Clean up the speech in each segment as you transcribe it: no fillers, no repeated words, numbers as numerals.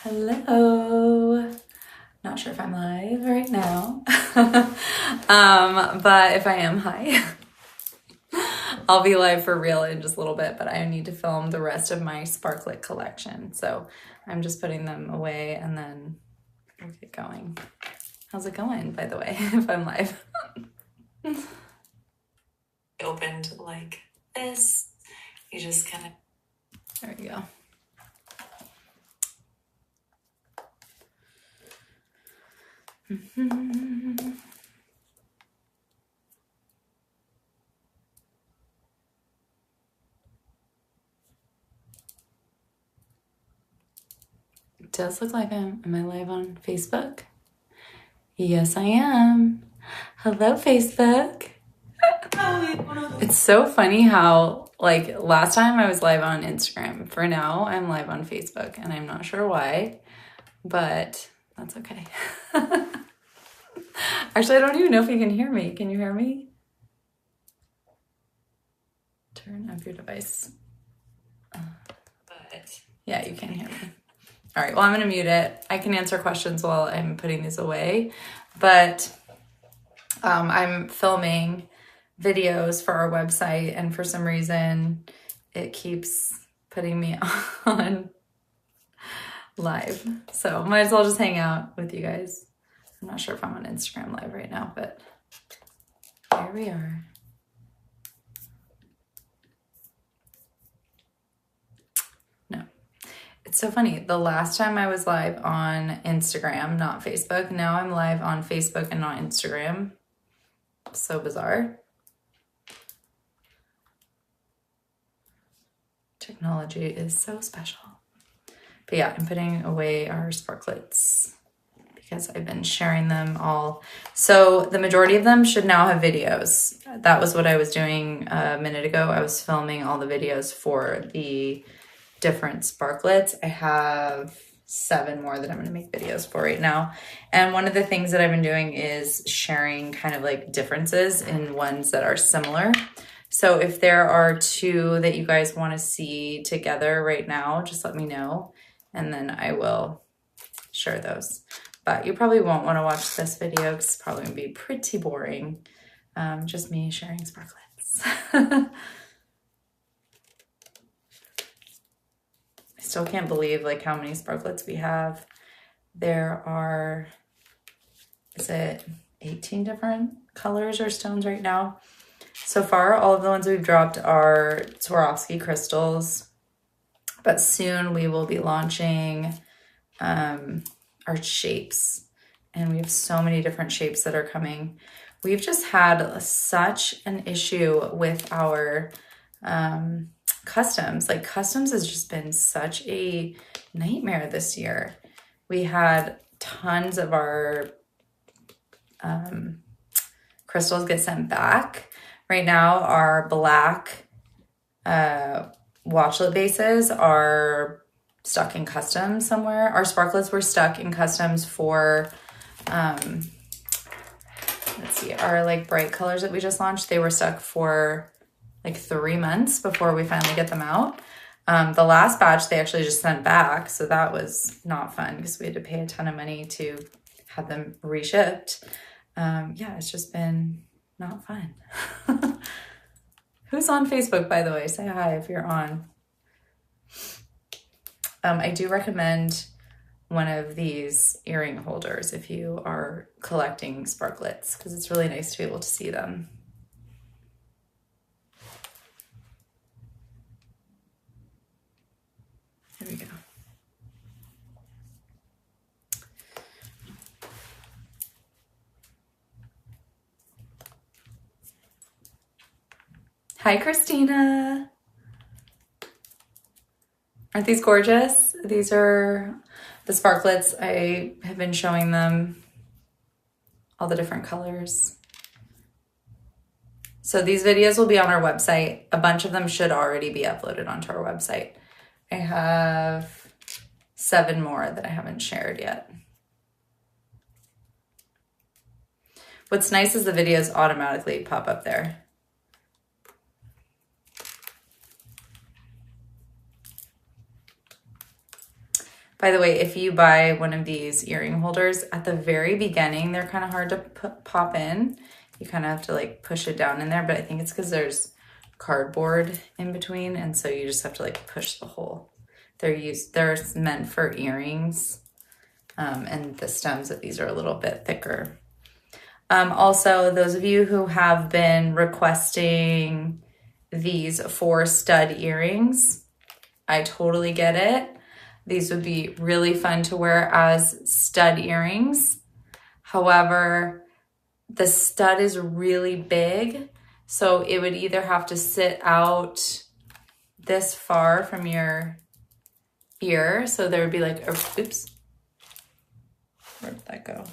Hello. Not sure if I'm live right now, but if I am, hi. I'll be live for real in just a little bit, but I need to film the rest of my Sparklet collection. So I'm just putting them away and then we'll get going. How's it going, by the way, if I'm live? Opened like this. You just kind of, there we go. It does look like am I live on Facebook? Yes, I am. Hello, Facebook. It's so funny how, like, last time I was live on Instagram. For now, I'm live on Facebook, and I'm not sure why, but that's okay. Actually, I don't even know if you can hear me. Can you hear me? Turn up your device. But yeah, you can hear me. All right, well, I'm going to mute it. I can answer questions while I'm putting these away, but I'm filming videos for our website, and for some reason, it keeps putting me on live. So might as well just hang out with you guys. I'm not sure if I'm on Instagram live right now, but here we are. No. It's so funny. The last time I was live on Instagram, not Facebook, now I'm live on Facebook and not Instagram. So bizarre. Technology is so special. But yeah, I'm putting away our Sparklets because I've been sharing them all. So the majority of them should now have videos. That was what I was doing a minute ago. I was filming all the videos for the different Sparklets. I have 7 more that I'm going to make videos for right now. And one of the things that I've been doing is sharing kind of like differences in ones that are similar. So if there are 2 that you guys want to see together right now, just let me know, and then I will share those. But you probably won't want to watch this video because it's probably going to be pretty boring. Just me sharing Sparklets. I still can't believe like how many Sparklets we have. There are, is it 18 different colors or stones right now? So far, all of the ones we've dropped are Swarovski crystals, but soon we will be launching our shapes, and we have so many different shapes that are coming. We've just had such an issue with our customs. Like, customs has just been such a nightmare this year. We had tons of our crystals get sent back. Right now, our black watchlet bases are stuck in customs somewhere. Our Sparklets were stuck in customs for, let's see, our like bright colors that we just launched. They were stuck for like 3 months before we finally get them out. The last batch they actually just sent back, so that was not fun because we had to pay a ton of money to have them reshipped. Yeah, it's just been not fun. Who's on Facebook, by the way? Say hi if you're on. I do recommend one of these earring holders if you are collecting Sparklets, because it's really nice to be able to see them. There we go. Hi, Christina. Aren't these gorgeous? These are the Sparklets. I have been showing them all the different colors. So these videos will be on our website. A bunch of them should already be uploaded onto our website. I have 7 more that I haven't shared yet. What's nice is the videos automatically pop up there. By the way, if you buy one of these earring holders, at the very beginning, they're kind of hard to pop in. You kind of have to like push it down in there, but I think it's because there's cardboard in between, and so you just have to like push the hole. They're meant for earrings, and the stems of these are a little bit thicker. Also, those of you who have been requesting these 4 stud earrings, I totally get it. These would be really fun to wear as stud earrings. However, the stud is really big, so it would either have to sit out this far from your ear, so there would be like, oops, where did that go?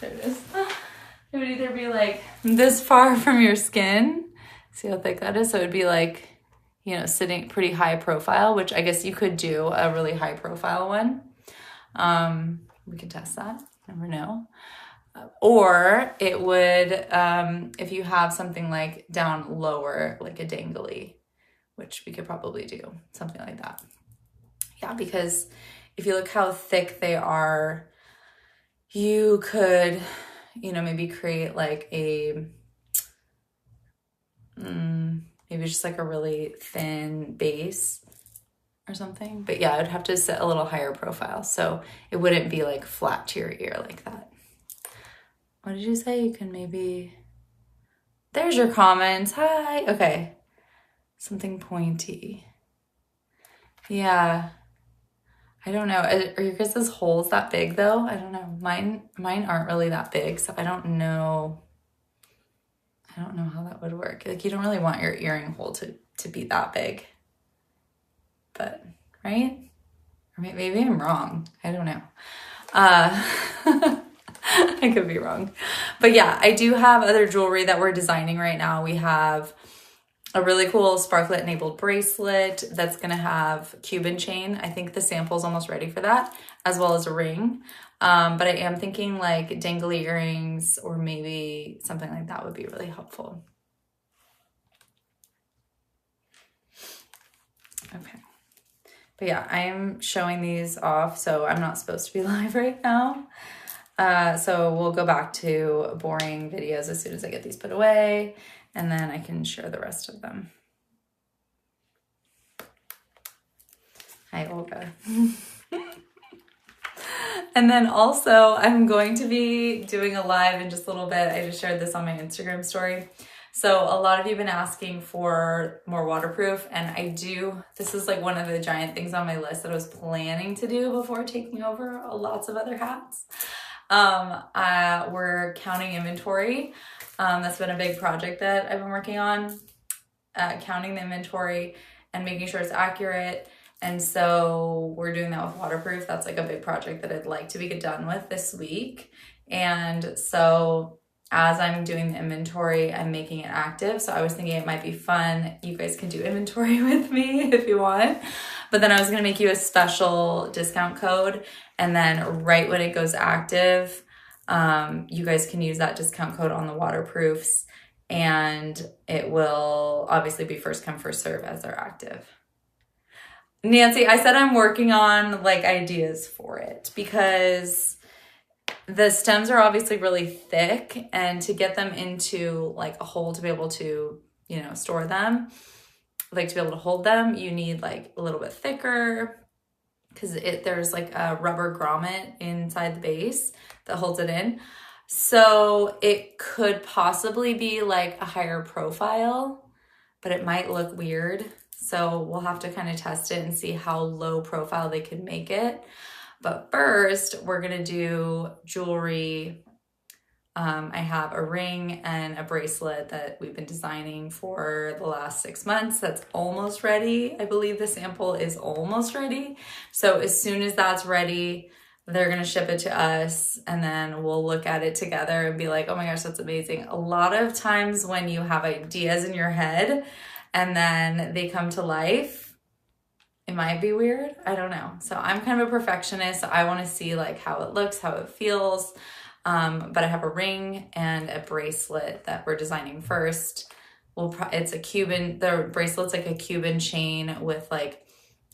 There it is. It would either be like this far from your skin. See how thick that is? So it would be like, you know, sitting pretty high profile, which I guess you could do a really high profile one. We could test that, never know. Or it would, if you have something like down lower, like a dangly, which we could probably do, something like that. Yeah, because if you look how thick they are, you could, you know, maybe create like a, maybe just like a really thin base or something. But yeah, I'd have to set a little higher profile, so it wouldn't be like flat to your ear like that. What did you say? You can maybe, there's your comments. Hi. Okay. Something pointy. Yeah. I don't know. Are your guys' holes that big though? I don't know. Mine aren't really that big, so I don't know how that would work. Like, you don't really want your earring hole to be that big. But, right? Or maybe I'm wrong. I don't know. I could be wrong. But yeah, I do have other jewelry that we're designing right now. We have a really cool sparklet enabled bracelet that's gonna have Cuban chain. I think the sample is almost ready for that, as well as a ring. But I am thinking like dangly earrings or maybe something like that would be really helpful. Okay. But yeah, I am showing these off, so I'm not supposed to be live right now. So we'll go back to boring videos as soon as I get these put away, and then I can share the rest of them. Hi, Olga. And then also I'm going to be doing a live in just a little bit. I just shared this on my Instagram story. So a lot of you have been asking for more waterproof, and this is like one of the giant things on my list that I was planning to do before taking over lots of other hats. We're counting inventory. That's been a big project that I've been working on, counting the inventory and making sure it's accurate. And so we're doing that with waterproof. That's like a big project that I'd like to be done with this week. And so as I'm doing the inventory, I'm making it active. So I was thinking it might be fun. You guys can do inventory with me if you want. But then I was going to make you a special discount code. And then right when it goes active, you guys can use that discount code on the waterproofs. And it will obviously be first come, first serve as they're active. Nancy, I said I'm working on like ideas for it because the stems are obviously really thick, and to get them into like a hole to be able to, you know, store them, like to be able to hold them, you need like a little bit thicker because there's like a rubber grommet inside the base that holds it in. So it could possibly be like a higher profile, but it might look weird. So we'll have to kind of test it and see how low profile they could make it. But first, we're gonna do jewelry. I have a ring and a bracelet that we've been designing for the last 6 months. That's almost ready. I believe the sample is almost ready. So as soon as that's ready, they're gonna ship it to us, and then we'll look at it together and be like, oh my gosh, that's amazing. A lot of times when you have ideas in your head and then they come to life, it might be weird. I don't know. So I'm kind of a perfectionist. So I want to see like how it looks, how it feels. But I have a ring and a bracelet that we're designing first. It's a Cuban, the bracelet's like a Cuban chain with like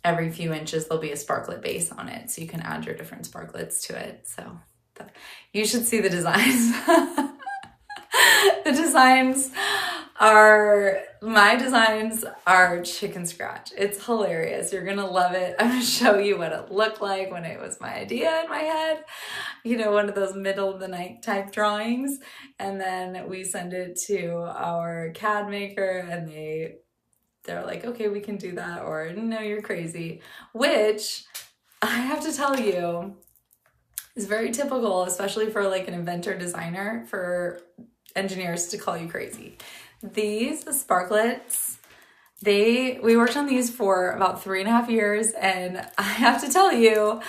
every few inches there'll be a sparklet base on it, so you can add your different sparklets to it. So you should see the designs. My designs are chicken scratch. It's hilarious. You're gonna love it. I'm gonna show you what it looked like when it was my idea in my head. You know, one of those middle of the night type drawings. And then we send it to our CAD maker and they're like, okay, we can do that, or no, you're crazy. Which I have to tell you is very typical, especially for like an inventor designer, for engineers to call you crazy. These Sparklets, we worked on these for about 3.5 years, and I have to tell you,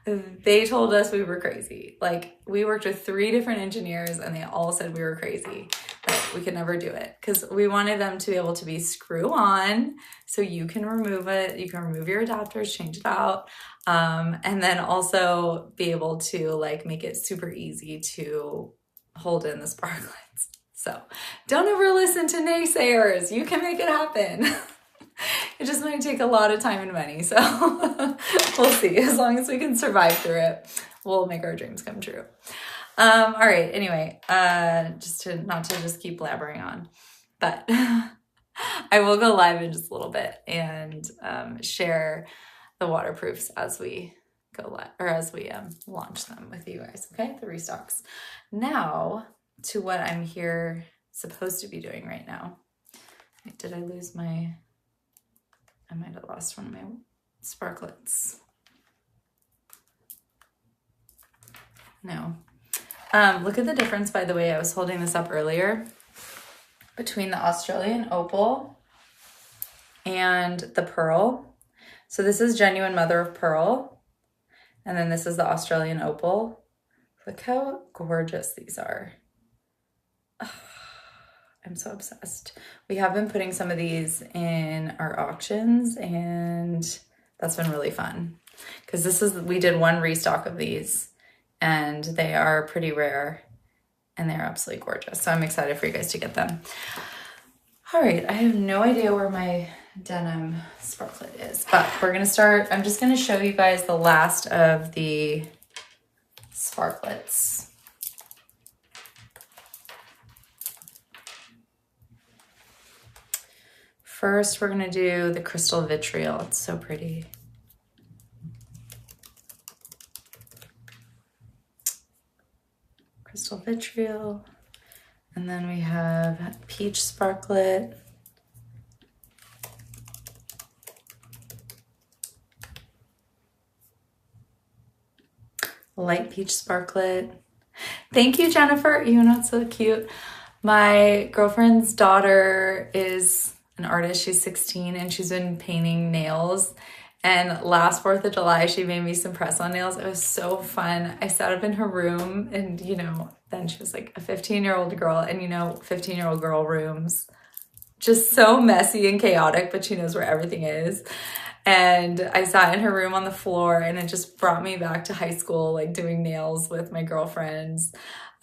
they told us we were crazy. Like, we worked with 3 different engineers and they all said we were crazy, that we could never do it, because we wanted them to be able to be screw on, so you can remove it, you can remove your adapters, change it out, and then also be able to like make it super easy to hold in the sparklets. So don't ever listen to naysayers. You can make it happen. It just might take a lot of time and money. So we'll see. As long as we can survive through it, we'll make our dreams come true. All right. Anyway, not to just keep blabbering on, but I will go live in just a little bit and share the waterproofs as we go live, or as we launch them with you guys. Okay, the restocks. Now to what I'm here supposed to be doing right now. Wait, did I lose my? I might have lost one of my sparklets. No. Look at the difference, by the way. I was holding this up earlier between the Australian opal and the pearl. So this is genuine mother of pearl, and then this is the Australian opal. Look how gorgeous these are. Oh, I'm so obsessed. We have been putting some of these in our auctions, and that's been really fun, because we did one restock of these and they are pretty rare and they're absolutely gorgeous. So I'm excited for you guys to get them. All right, I have no idea where my denim sparklet is, but we're gonna start. I'm just gonna show you guys the last of the sparklets. First, we're gonna do the crystal vitriol. It's so pretty. Crystal vitriol. And then we have peach sparklet. Light peach sparklet. Thank you, Jennifer. You know, it's so cute. My girlfriend's daughter is an artist. She's 16 and she's been painting nails. And last 4th of July, she made me some press-on nails. It was so fun. I sat up in her room and, you know, then she was like a 15-year-old girl. And, you know, 15-year-old girl rooms, just so messy and chaotic, but she knows where everything is. And I sat in her room on the floor, and it just brought me back to high school, like doing nails with my girlfriends.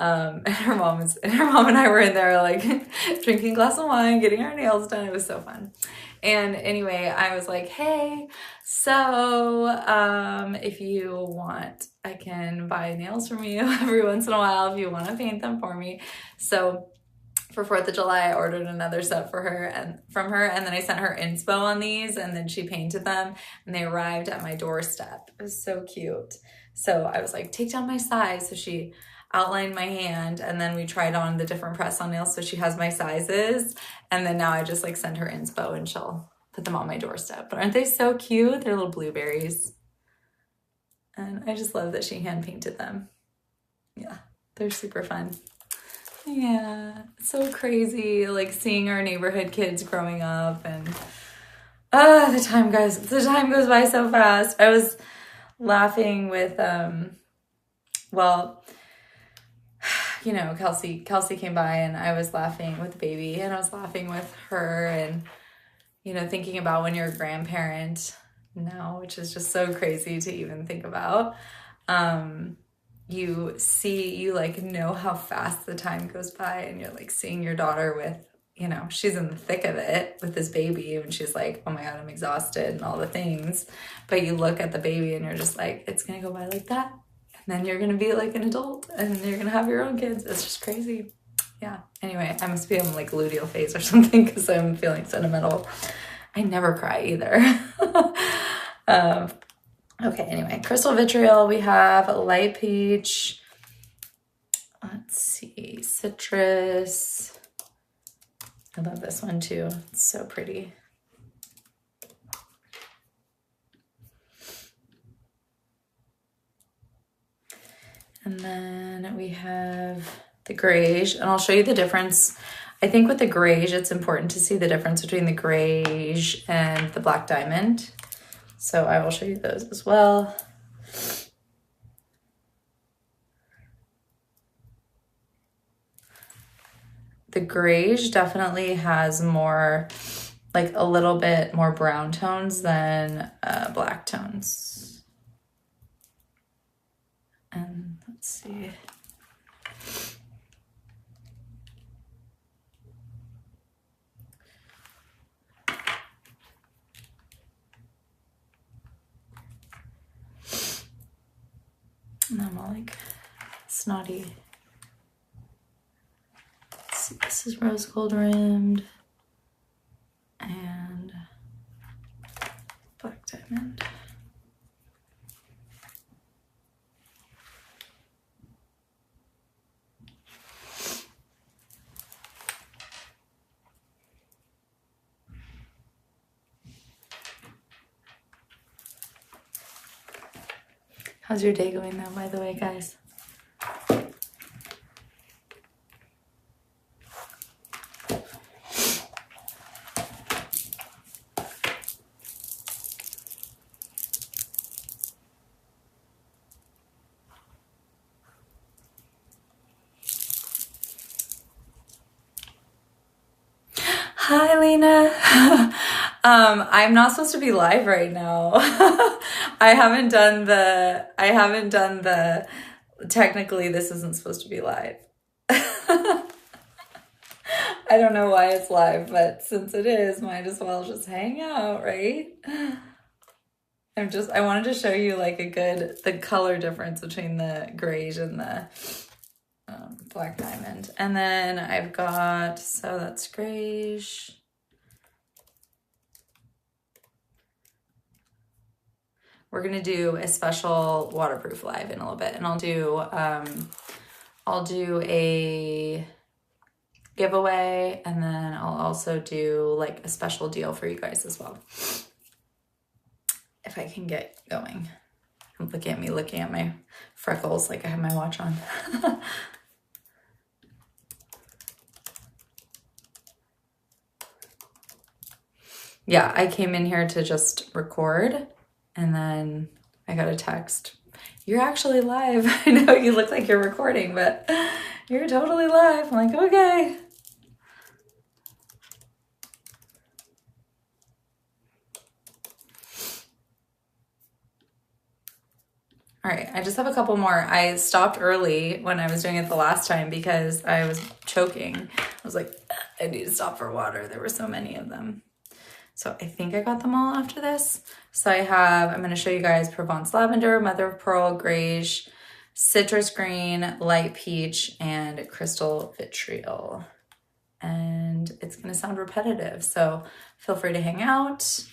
And her mom and I were in there like drinking a glass of wine, getting our nails done. It was so fun. And anyway, I was like, hey, so if you want, I can buy nails from you every once in a while if you want to paint them for me. So for 4th of July, I ordered another set for her and from her, and then I sent her inspo on these, and then she painted them, and they arrived at my doorstep. It was so cute. So I was like, take down my size. So she outlined my hand, and then we tried on the different press-on nails, so she has my sizes, and then now I just like send her inspo and she'll put them on my doorstep. But aren't they so cute? They're little blueberries, and I just love that she hand painted them. Yeah, they're super fun. Yeah, so crazy, like seeing our neighborhood kids growing up, and the time goes by so fast. I was laughing with well, you know, Kelsey came by, and I was laughing with the baby, and I was laughing with her, and, you know, thinking about when you're a grandparent now, which is just so crazy to even think about. You like know how fast the time goes by, and you're like seeing your daughter with you know, she's in the thick of it with this baby and she's like, oh my God, I'm exhausted and all the things. But you look at the baby and you're just like, it's going to go by like that. And then you're going to be like an adult and you're going to have your own kids. It's just crazy. Yeah. Anyway, I must be on like luteal phase or something because I'm feeling sentimental. I never cry either. Okay, anyway, crystal vitriol. We have light peach. Let's see, citrus. I love this one too. It's so pretty. And then we have the greige, and I'll show you the difference. I think with the greige, it's important to see the difference between the greige and the black diamond. So I will show you those as well. The greige definitely has more, like a little bit more brown tones than black tones. And let's see. And I'm all like snotty. This is rose gold rimmed and black diamond. How's your day going though, by the way, guys? Hi, Lena. I'm not supposed to be live right now. I haven't done the, technically this isn't supposed to be live. I don't know why it's live, but since it is, might as well just hang out, right? I wanted to show you like the color difference between the greige and the black diamond. And then I've got, so that's greige. We're gonna do a special waterproof live in a little bit, and I'll do a giveaway, and then I'll also do like a special deal for you guys as well. If I can get going. Look at me looking at my freckles like I have my watch on. Yeah, I came in here to just record and then I got a text. You're actually live. I know you look like you're recording, but you're totally live. I'm like, okay. All right, I just have a couple more. I stopped early when I was doing it the last time because I was choking. I was like, I need to stop for water. There were so many of them. So I think I got them all after this. So I'm going to show you guys Provence Lavender, Mother of Pearl, Greige, Citrus Green, Light Peach, and Crystal Vitriol. And it's going to sound repetitive. So feel free to hang out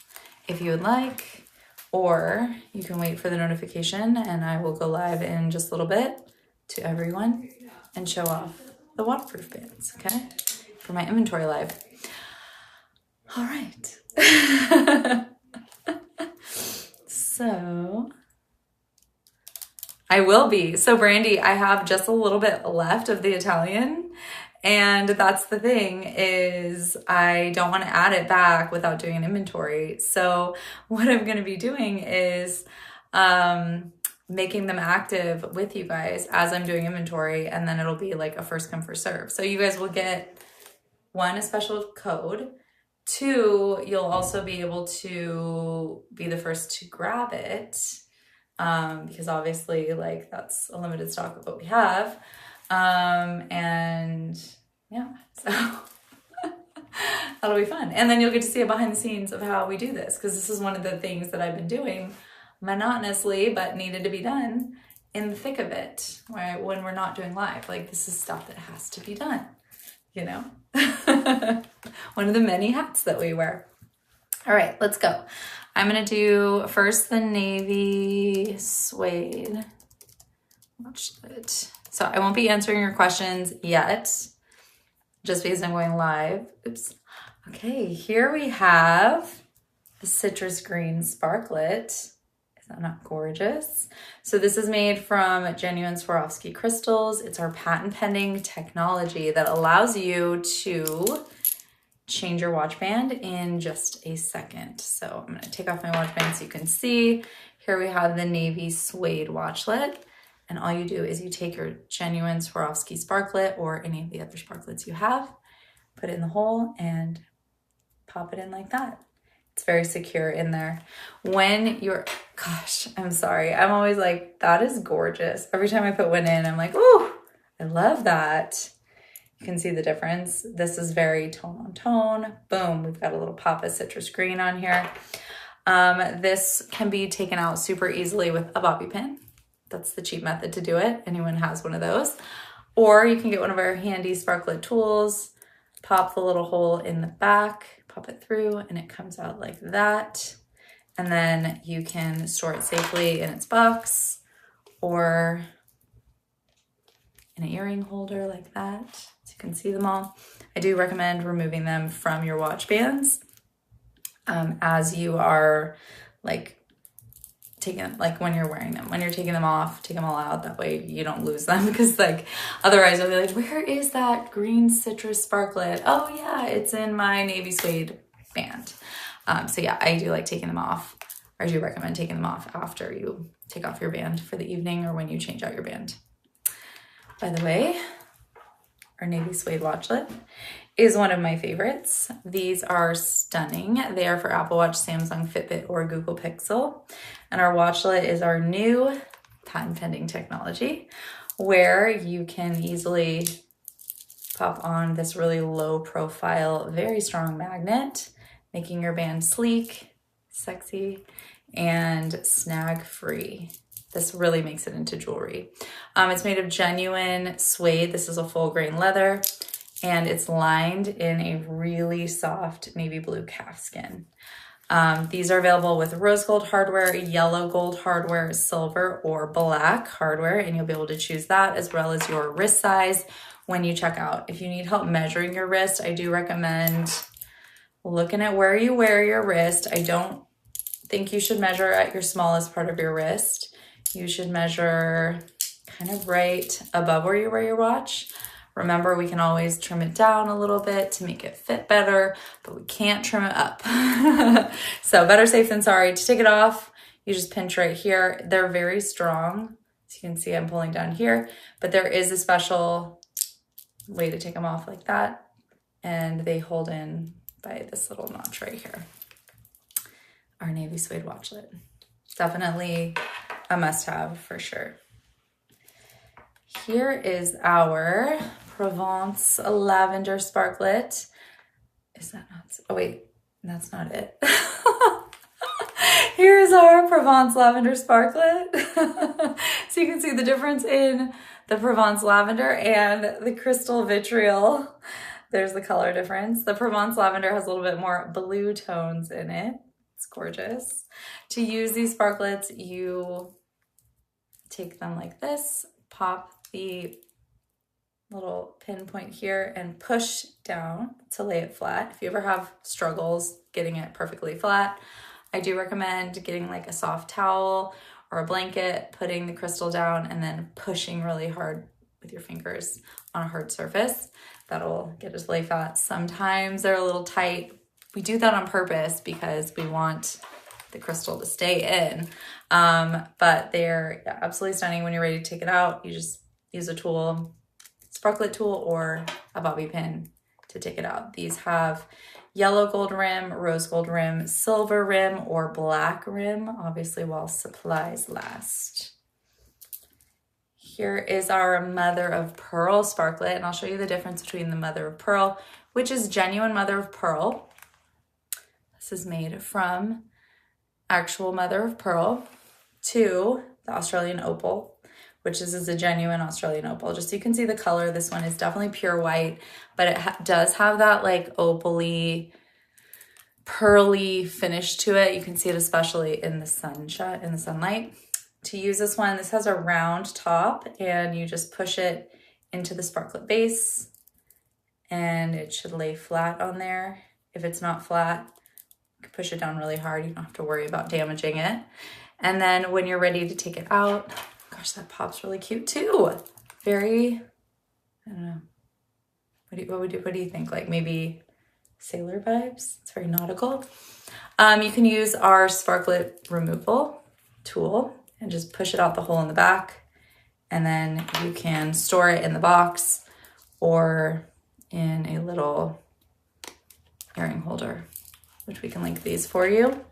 if you would like, or you can wait for the notification and I will go live in just a little bit to everyone and show off the waterproof bands, okay? For my inventory live. All right. So I will be. So Brandy, I have just a little bit left of the Italian, and that's the thing, is I don't want to add it back without doing an inventory. So what I'm going to be doing is making them active with you guys as I'm doing inventory, and then it'll be like a first come first serve. So you guys will get one, a special code. 2, you'll also be able to be the first to grab it, because obviously like that's a limited stock of what we have. And yeah, so That'll be fun. And then you'll get to see a behind the scenes of how we do this, because this is one of the things that I've been doing monotonously, but needed to be done in the thick of it, right? When we're not doing live. Like, this is stuff that has to be done, you know? One of the many hats that we wear. All right, let's go. I'm gonna do first the navy suede. Watch it. So I won't be answering your questions yet, just because I'm going live. Oops. Okay, here we have the citrus green sparklet. Is that not gorgeous? So this is made from genuine Swarovski crystals. It's our patent pending technology that allows you to change your watch band in just a second. So I'm gonna take off my watch band so you can see. Here we have the navy suede watchlet. And all you do is you take your genuine Swarovski sparklet or any of the other sparklets you have, put it in the hole and pop it in like that. It's very secure in there. When you're, gosh, I'm sorry. I'm always like, that is gorgeous. Every time I put one in, I'm like, ooh, I love that. You can see the difference. This is very tone on tone. Boom, we've got a little pop of citrus green on here. This can be taken out super easily with a bobby pin. That's the cheap method to do it. Anyone has one of those. Or you can get one of our handy sparklet tools, pop the little hole in the back, pop it through, and it comes out like that. And then you can store it safely in its box or in an earring holder like that, so you can see them all. I do recommend removing them from your watch bands as you are like when you're wearing them. When you're taking them off, take them all out. That way you don't lose them, because like otherwise I'll be like, where is that green citrus sparklet? Oh yeah, it's in my navy suede band. So yeah, I do like taking them off, or I do recommend taking them off after you take off your band for the evening or when you change out your band. By the way, our navy suede watchlet is one of my favorites. These are stunning. They are for Apple Watch, Samsung, Fitbit, or Google Pixel. And our watchlet is our new patent pending technology where you can easily pop on this really low profile, very strong magnet, making your band sleek, sexy, and snag free. This really makes it into jewelry. It's made of genuine suede. This is a full grain leather, and it's lined in a really soft navy blue calfskin. These are available with rose gold hardware, yellow gold hardware, silver, or black hardware, and you'll be able to choose that as well as your wrist size when you check out. If you need help measuring your wrist, I do recommend looking at where you wear your wrist. I don't think you should measure at your smallest part of your wrist. You should measure kind of right above where you wear your watch. Remember, we can always trim it down a little bit to make it fit better, but we can't trim it up. So better safe than sorry. To take it off, you just pinch right here. They're very strong. As you can see, I'm pulling down here, but there is a special way to take them off like that. And they hold in by this little notch right here. Our navy suede watchlet. Definitely a must-have for sure. Here is our Provence lavender sparklet. Is that not? Oh wait, that's not it. Here's our Provence lavender sparklet. So you can see the difference in the Provence lavender and the crystal vitriol. There's the color difference. The Provence lavender has a little bit more blue tones in it. It's gorgeous. To use these sparklets, you take them like this, pop the little pinpoint here and push down to lay it flat. If you ever have struggles getting it perfectly flat, I do recommend getting like a soft towel or a blanket, putting the crystal down and then pushing really hard with your fingers on a hard surface. That'll get it to lay flat. Sometimes they're a little tight. We do that on purpose because we want the crystal to stay in. But they're absolutely stunning. When you're ready to take it out, you just use a tool, sparklet tool or a bobby pin to take it out. These have yellow gold rim, rose gold rim, silver rim, or black rim, obviously while supplies last. Here is our mother of pearl sparklet, and I'll show you the difference between the mother of pearl, which is genuine mother of pearl. This is made from actual mother of pearl, to the Australian opal, which is a genuine Australian opal. Just so you can see the color, this one is definitely pure white, but it does have that like opally, pearly finish to it. You can see it especially in the sunshine, in the sunlight. To use this one, this has a round top and you just push it into the sparklet base and it should lay flat on there. If it's not flat, you can push it down really hard. You don't have to worry about damaging it. And then when you're ready to take it out, gosh, that pop's really cute too. Very, I don't know. What do you think? Like maybe sailor vibes? It's very nautical. You can use our sparklet removal tool and just push it out the hole in the back. And then you can store it in the box or in a little earring holder, which we can link these for you.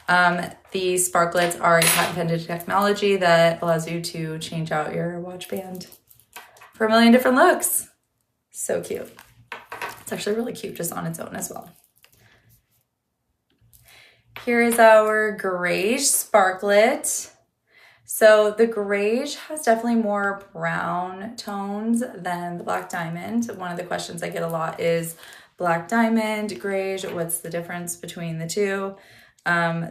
The Sparklets are a patented technology that allows you to change out your watch band for a million different looks. So cute. It's actually really cute just on its own as well. Here is our Grage Sparklet. So the Grage has definitely more brown tones than the Black Diamond. One of the questions I get a lot is Black Diamond, Grage, what's the difference between the two?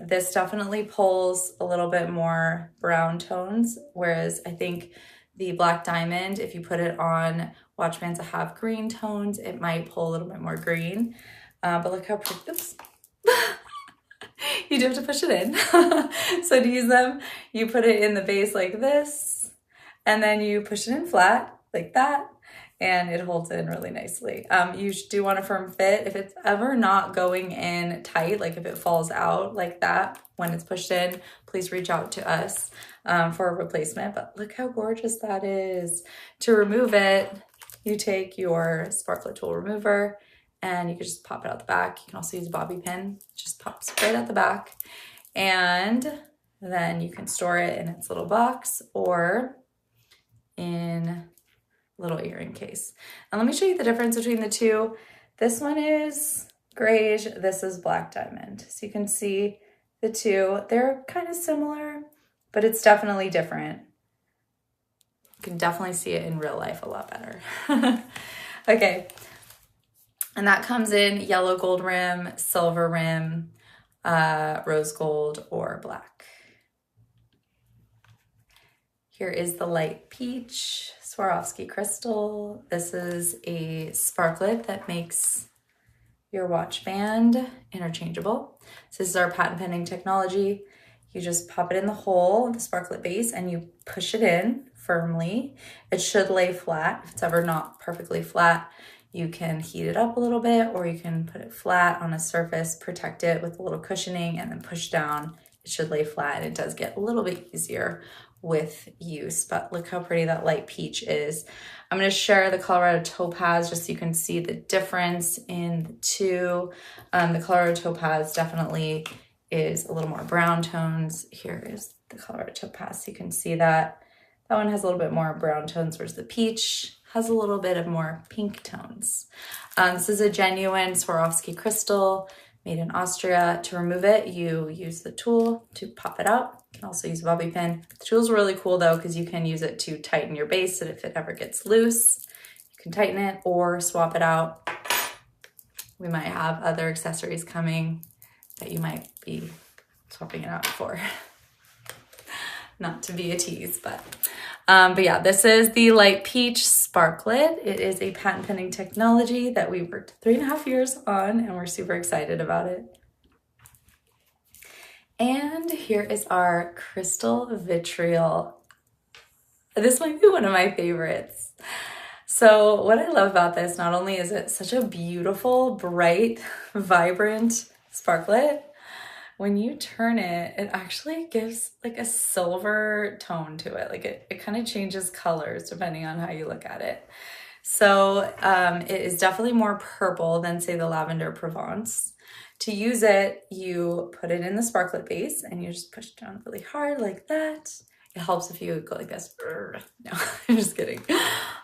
This definitely pulls a little bit more brown tones, whereas I think the Black Diamond, if you put it on watch bands that have green tones, it might pull a little bit more green. But look how pretty this. You do have to push it in. So to use them, you put it in the base like this, and then you push it in flat like that, and it holds in really nicely. You do want a firm fit. If it's ever not going in tight, like if it falls out like that when it's pushed in, please reach out to us for a replacement. But look how gorgeous that is. To remove it, you take your sparklet tool remover and you can just pop it out the back. You can also use a bobby pin, just pops right out the back. And then you can store it in its little box or in little earring case. And let me show you the difference between the two. This one is Grage, this is Black Diamond. So you can see the two, they're kind of similar, but it's definitely different. You can definitely see it in real life a lot better. Okay, and that comes in yellow gold rim, silver rim, rose gold, or black. Here is the light peach Swarovski crystal. This is a sparklet that makes your watch band interchangeable. So this is our patent pending technology. You just pop it in the hole, the sparklet base, and you push it in firmly. It should lay flat. If it's ever not perfectly flat, you can heat it up a little bit, or you can put it flat on a surface, protect it with a little cushioning, and then push down. It should lay flat, and it does get a little bit easier with use. But look how pretty that light peach is. I'm going to share the Colorado Topaz just so you can see the difference in the two. The Colorado Topaz definitely is a little more brown tones. Here is the Colorado Topaz. So you can see that that one has a little bit more brown tones, whereas the peach has a little bit of more pink tones. This is a genuine Swarovski crystal made in Austria. To remove it, you use the tool to pop it out. You can also use a bobby pin. The tool's really cool though, because you can use it to tighten your base, and if it ever gets loose, you can tighten it or swap it out. We might have other accessories coming that you might be swapping it out for. Not to be a tease, but yeah, this is the light peach sparklet. It is a patent pending technology that we worked 3.5 years on, and we're super excited about it. And here is our crystal vitriol. This might be one of my favorites. So what I love about this, not only is it such a beautiful, bright, vibrant sparklet, when you turn it, it actually gives like a silver tone to it. Like it kind of changes colors depending on how you look at it. So it is definitely more purple than say the Lavender Provence. To use it, you put it in the sparklet base and you just push it down really hard like that. It helps if you go like this. No, I'm just kidding.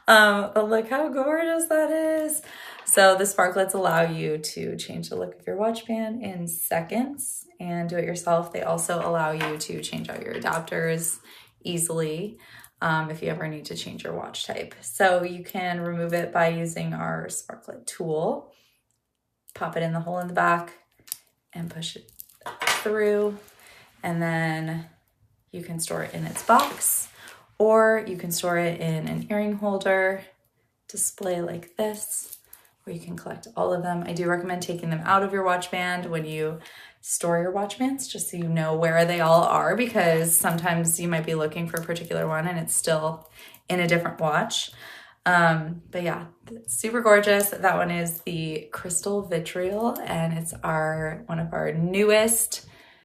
But look how gorgeous that is. So the Sparklets allow you to change the look of your watch band in seconds and do it yourself. They also allow you to change out your adapters easily if you ever need to change your watch type. So you can remove it by using our Sparklet tool. Pop it in the hole in the back and push it through, and then you can store it in its box, or you can store it in an earring holder display like this, where you can collect all of them. I do recommend taking them out of your watch band when you store your watch bands, just so you know where they all are, because sometimes you might be looking for a particular one and it's still in a different watch. But yeah, it's super gorgeous. That one is the crystal vitriol, and it's one of our newest